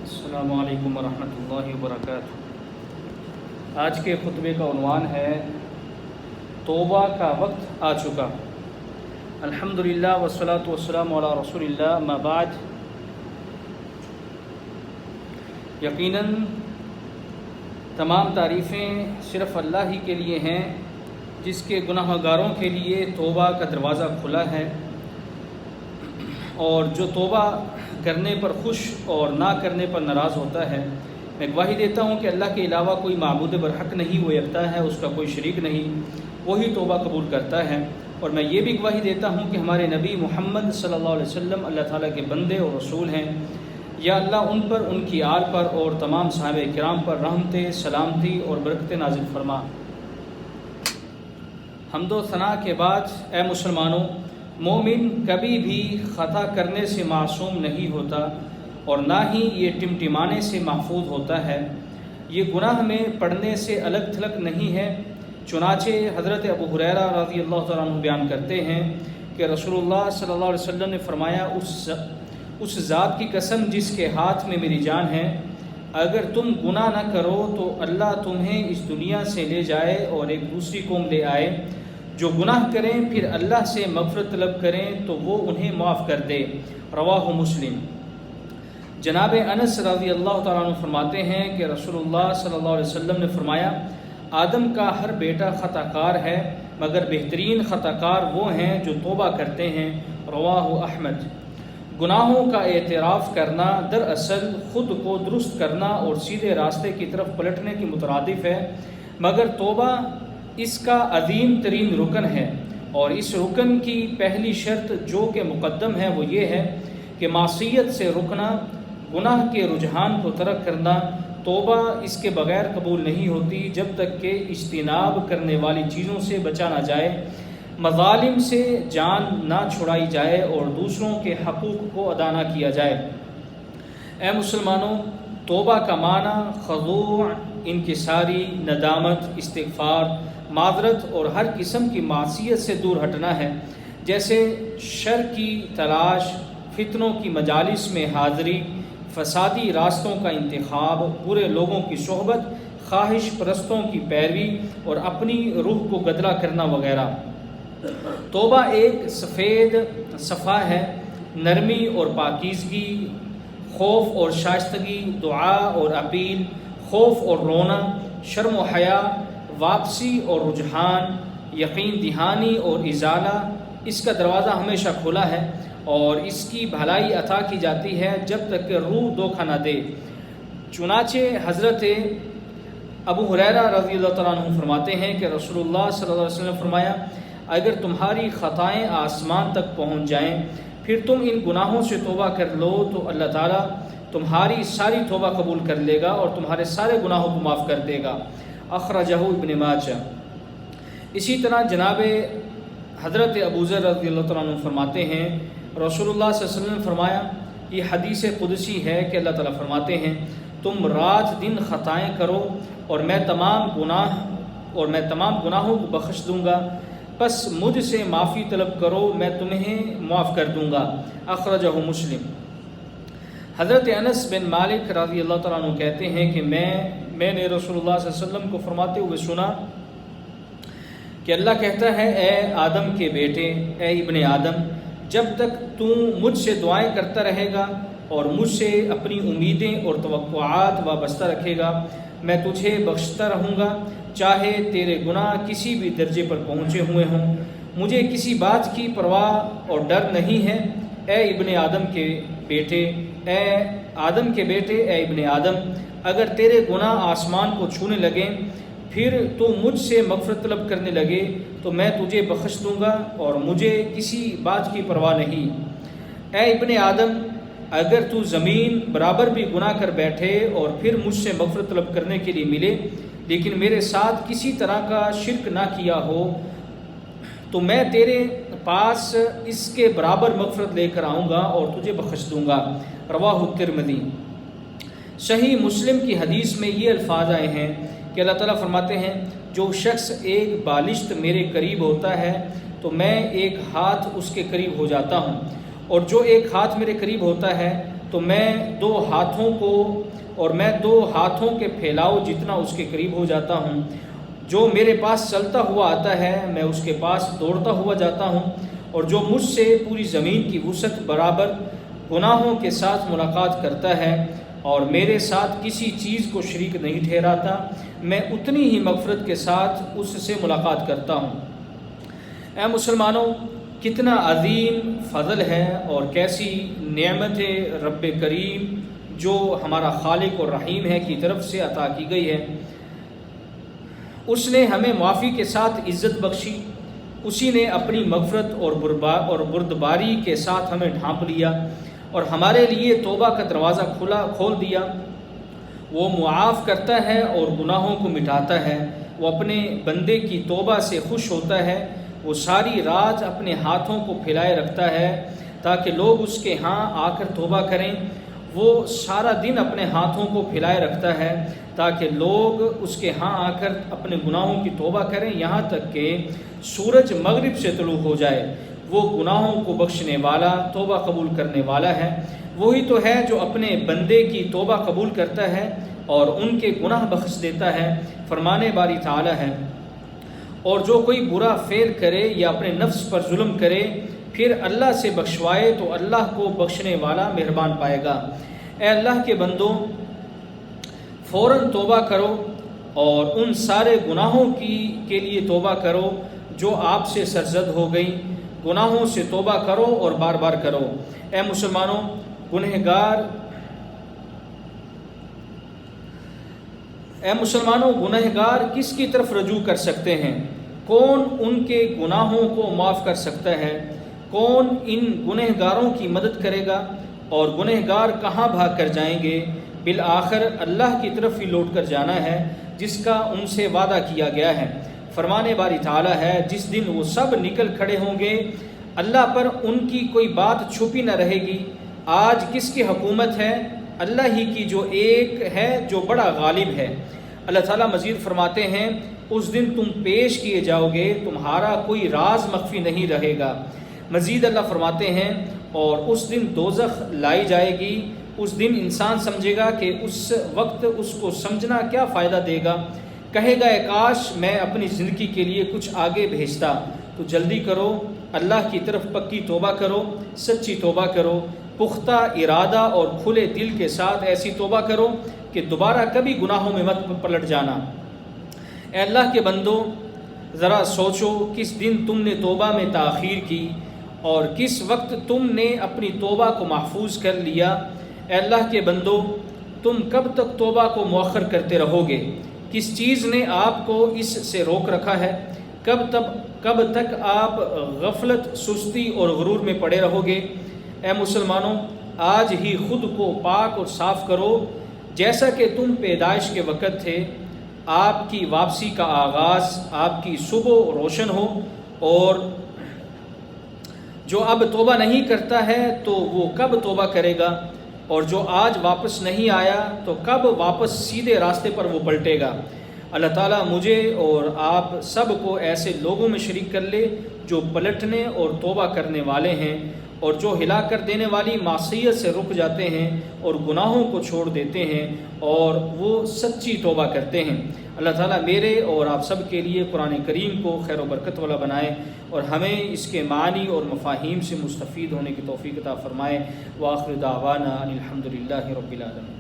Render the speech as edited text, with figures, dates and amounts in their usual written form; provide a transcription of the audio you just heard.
السلام علیکم ورحمۃ اللہ وبرکاتہ۔ آج کے خطبے کا عنوان ہے توبہ کا وقت آ چکا۔ الحمدللہ والصلاۃ والسلام علی رسول اللہ، اما بعد۔ یقیناً تمام تعریفیں صرف اللہ ہی کے لیے ہیں، جس کے گناہ گاروں کے لیے توبہ کا دروازہ کھلا ہے، اور جو توبہ کرنے پر خوش اور نہ کرنے پر ناراض ہوتا ہے۔ میں گواہی دیتا ہوں کہ اللہ کے علاوہ کوئی معبود برحق نہیں، وہ یکتا ہے، اس کا کوئی شریک نہیں، وہی توبہ قبول کرتا ہے۔ اور میں یہ بھی گواہی دیتا ہوں کہ ہمارے نبی محمد صلی اللہ علیہ وسلم اللہ تعالیٰ کے بندے اور رسول ہیں۔ یا اللہ ان پر، ان کی آل پر اور تمام صحابہ کرام پر رحمت، سلامتی اور برکت نازل فرما۔ حمد و ثنا کے بعد اے مسلمانوں، مومن کبھی بھی خطا کرنے سے معصوم نہیں ہوتا، اور نہ ہی یہ ٹمٹمانے سے محفوظ ہوتا ہے۔ یہ گناہ میں پڑنے سے الگ تھلگ نہیں ہے۔ چنانچہ حضرت ابو ہریرہ رضی اللہ تعالیٰ عنہ بیان کرتے ہیں کہ رسول اللہ صلی اللہ علیہ وسلم نے فرمایا، اس ذات کی قسم جس کے ہاتھ میں میری جان ہے، اگر تم گناہ نہ کرو تو اللہ تمہیں اس دنیا سے لے جائے اور ایک دوسری قوم لے آئے جو گناہ کریں، پھر اللہ سے مغفرت طلب کریں تو وہ انہیں معاف کر دے۔ رواہ مسلم۔ جناب انس رضی اللہ تعالیٰ عنہ فرماتے ہیں کہ رسول اللہ صلی اللہ علیہ وسلم نے فرمایا، آدم کا ہر بیٹا خطا کار ہے، مگر بہترین خطا کار وہ ہیں جو توبہ کرتے ہیں۔ رواہ احمد۔ گناہوں کا اعتراف کرنا دراصل خود کو درست کرنا اور سیدھے راستے کی طرف پلٹنے کی مترادف ہے، مگر توبہ اس کا عظیم ترین رکن ہے، اور اس رکن کی پہلی شرط جو کہ مقدم ہے وہ یہ ہے کہ معصیت سے رکنا، گناہ کے رجحان کو ترک کرنا۔ توبہ اس کے بغیر قبول نہیں ہوتی جب تک کہ اجتناب کرنے والی چیزوں سے بچا نہ جائے، مظالم سے جان نہ چھڑائی جائے اور دوسروں کے حقوق کو ادا نہ کیا جائے۔ اے مسلمانوں، توبہ کا معنی خضوع، انکساری، ندامت، استغفار، معذرت اور ہر قسم کی معصیت سے دور ہٹنا ہے، جیسے شر کی تلاش، فتنوں کی مجالس میں حاضری، فسادی راستوں کا انتخاب، برے لوگوں کی صحبت، خواہش پرستوں کی پیروی اور اپنی روح کو گدلا کرنا وغیرہ۔ توبہ ایک سفید صفحہ ہے، نرمی اور پاکیزگی، خوف اور شائستگی، دعا اور اپیل، خوف اور رونا، شرم و حیا، واپسی اور رجحان، یقین دہانی اور ازالہ۔ اس کا دروازہ ہمیشہ کھلا ہے اور اس کی بھلائی عطا کی جاتی ہے جب تک کہ روح دھوکہ نہ دے۔ چنانچہ حضرت ابو ہریرہ رضی اللہ تعالیٰ عنہ فرماتے ہیں کہ رسول اللہ صلی اللہ علیہ وسلم نے فرمایا، اگر تمہاری خطائیں آسمان تک پہنچ جائیں، پھر تم ان گناہوں سے توبہ کر لو تو اللہ تعالیٰ تمہاری ساری توبہ قبول کر لے گا اور تمہارے سارے گناہوں کو معاف کر دے گا۔ اخرجہ ابن ماجہ۔ اسی طرح جناب حضرت ابو ذر رضی اللہ تعالیٰ عنہ فرماتے ہیں، رسول اللہ صلی اللہ علیہ وسلم نے فرمایا، یہ حدیث قدسی ہے کہ اللہ تعالیٰ فرماتے ہیں، تم رات دن خطائیں کرو اور میں تمام گناہوں کو بخش دوں گا، پس مجھ سے معافی طلب کرو، میں تمہیں معاف کر دوں گا۔ اخرجہ مسلم۔ حضرت انس بن مالک رضی اللہ تعالیٰ عنہ کہتے ہیں کہ میں نے رسول اللہ صلی اللہ علیہ وسلم کو فرماتے ہوئے سنا کہ اللہ کہتا ہے، اے آدم کے بیٹے، اے ابن آدم، جب تک تو مجھ سے دعائیں کرتا رہے گا اور مجھ سے اپنی امیدیں اور توقعات وابستہ رکھے گا، میں تجھے بخشتا رہوں گا، چاہے تیرے گناہ کسی بھی درجے پر پہنچے ہوئے ہوں۔ مجھے کسی بات کی پرواہ اور ڈر نہیں ہے۔ اے ابن آدم کے بیٹے، اے آدم کے بیٹے، اے ابن آدم، اگر تیرے گناہ آسمان کو چھونے لگیں، پھر تو مجھ سے مغفرت طلب کرنے لگے تو میں تجھے بخش دوں گا اور مجھے کسی بات کی پرواہ نہیں۔ اے ابن آدم، اگر تو زمین برابر بھی گناہ کر بیٹھے اور پھر مجھ سے مغفرت طلب کرنے کے لیے ملے، لیکن میرے ساتھ کسی طرح کا شرک نہ کیا ہو، تو میں تیرے پاس اس کے برابر مغفرت لے کر آؤں گا اور تجھے بخش دوں گا۔ رواہ الترمذی۔ صحیح مسلم کی حدیث میں یہ الفاظ آئے ہیں کہ اللہ تعالیٰ فرماتے ہیں، جو شخص ایک بالشت میرے قریب ہوتا ہے تو میں ایک ہاتھ اس کے قریب ہو جاتا ہوں، اور جو ایک ہاتھ میرے قریب ہوتا ہے تو میں دو ہاتھوں کے پھیلاؤ جتنا اس کے قریب ہو جاتا ہوں۔ جو میرے پاس چلتا ہوا آتا ہے میں اس کے پاس دوڑتا ہوا جاتا ہوں، اور جو مجھ سے پوری زمین کی وسعت برابر گناہوں کے ساتھ ملاقات کرتا ہے اور میرے ساتھ کسی چیز کو شریک نہیں ٹھہراتا، میں اتنی ہی مغفرت کے ساتھ اس سے ملاقات کرتا ہوں۔ اے مسلمانوں، کتنا عظیم فضل ہے اور کیسی نعمت رب کریم جو ہمارا خالق اور رحیم ہے کی طرف سے عطا کی گئی ہے۔ اس نے ہمیں معافی کے ساتھ عزت بخشی، اسی نے اپنی مغفرت اور بردباری کے ساتھ ہمیں ڈھانپ لیا اور ہمارے لیے توبہ کا دروازہ کھول دیا۔ وہ معاف کرتا ہے اور گناہوں کو مٹاتا ہے، وہ اپنے بندے کی توبہ سے خوش ہوتا ہے۔ وہ ساری رات اپنے ہاتھوں کو پھیلائے رکھتا ہے تاکہ لوگ اس کے ہاں آ کر توبہ کریں۔ وہ سارا دن اپنے ہاتھوں کو پھیلائے رکھتا ہے تاکہ لوگ اس کے ہاں آ کر اپنے گناہوں کی توبہ کریں، یہاں تک کہ سورج مغرب سے طلوع ہو جائے۔ وہ گناہوں کو بخشنے والا، توبہ قبول کرنے والا ہے۔ وہی تو ہے جو اپنے بندے کی توبہ قبول کرتا ہے اور ان کے گناہ بخش دیتا ہے۔ فرمانے باری تعالی ہے، اور جو کوئی برا فعل کرے یا اپنے نفس پر ظلم کرے پھر اللہ سے بخشوائے تو اللہ کو بخشنے والا مہربان پائے گا۔ اے اللہ کے بندو، فوراً توبہ کرو اور ان سارے گناہوں کے لیے توبہ کرو جو آپ سے سرزد ہو گئی۔ گناہوں سے توبہ کرو اور بار بار کرو۔ اے مسلمانوں، گنہگار کس کی طرف رجوع کر سکتے ہیں؟ کون ان کے گناہوں کو معاف کر سکتا ہے؟ کون ان گنہگاروں کی مدد کرے گا؟ اور گنہگار کہاں بھاگ کر جائیں گے؟ بالآخر اللہ کی طرف ہی لوٹ کر جانا ہے جس کا ان سے وعدہ کیا گیا ہے۔ فرمانے باری تعالی ہے، جس دن وہ سب نکل کھڑے ہوں گے اللہ پر ان کی کوئی بات چھپی نہ رہے گی۔ آج کس کی حکومت ہے؟ اللہ ہی کی، جو ایک ہے جو بڑا غالب ہے۔ اللہ تعالیٰ مزید فرماتے ہیں، اس دن تم پیش کیے جاؤ گے، تمہارا کوئی راز مخفی نہیں رہے گا۔ مزید اللہ فرماتے ہیں، اور اس دن دوزخ لائی جائے گی۔ اس دن انسان سمجھے گا کہ اس وقت اس کو سمجھنا کیا فائدہ دے گا۔ کہے گا، اے کاش میں اپنی زندگی کے لیے کچھ آگے بھیجتا۔ تو جلدی کرو، اللہ کی طرف پکی توبہ کرو، سچی توبہ کرو، پختہ ارادہ اور کھلے دل کے ساتھ ایسی توبہ کرو کہ دوبارہ کبھی گناہوں میں مت پلٹ جانا۔ اے اللہ کے بندو، ذرا سوچو کس دن تم نے توبہ میں تاخیر کی اور کس وقت تم نے اپنی توبہ کو محفوظ کر لیا۔ اے اللہ کے بندو، تم کب تک توبہ کو مؤخر کرتے رہو گے؟ کس چیز نے آپ کو اس سے روک رکھا ہے؟ کب تک آپ غفلت، سستی اور غرور میں پڑے رہو گے؟ اے مسلمانوں، آج ہی خود کو پاک اور صاف کرو جیسا کہ تم پیدائش کے وقت تھے۔ آپ کی واپسی کا آغاز آپ کی صبح روشن ہو، اور جو اب توبہ نہیں کرتا ہے تو وہ کب توبہ کرے گا؟ اور جو آج واپس نہیں آیا تو کب واپس سیدھے راستے پر وہ پلٹے گا؟ اللہ تعالیٰ مجھے اور آپ سب کو ایسے لوگوں میں شریک کر لے جو پلٹنے اور توبہ کرنے والے ہیں، اور جو ہلاک کر دینے والی معصیت سے رک جاتے ہیں اور گناہوں کو چھوڑ دیتے ہیں اور وہ سچی توبہ کرتے ہیں۔ اللہ تعالیٰ میرے اور آپ سب کے لیے قرآن کریم کو خیر و برکت والا بنائے اور ہمیں اس کے معنی اور مفاہیم سے مستفید ہونے کی توفیق عطا فرمائے۔ وآخر دعوانا ان الحمد للہ رب العالمین۔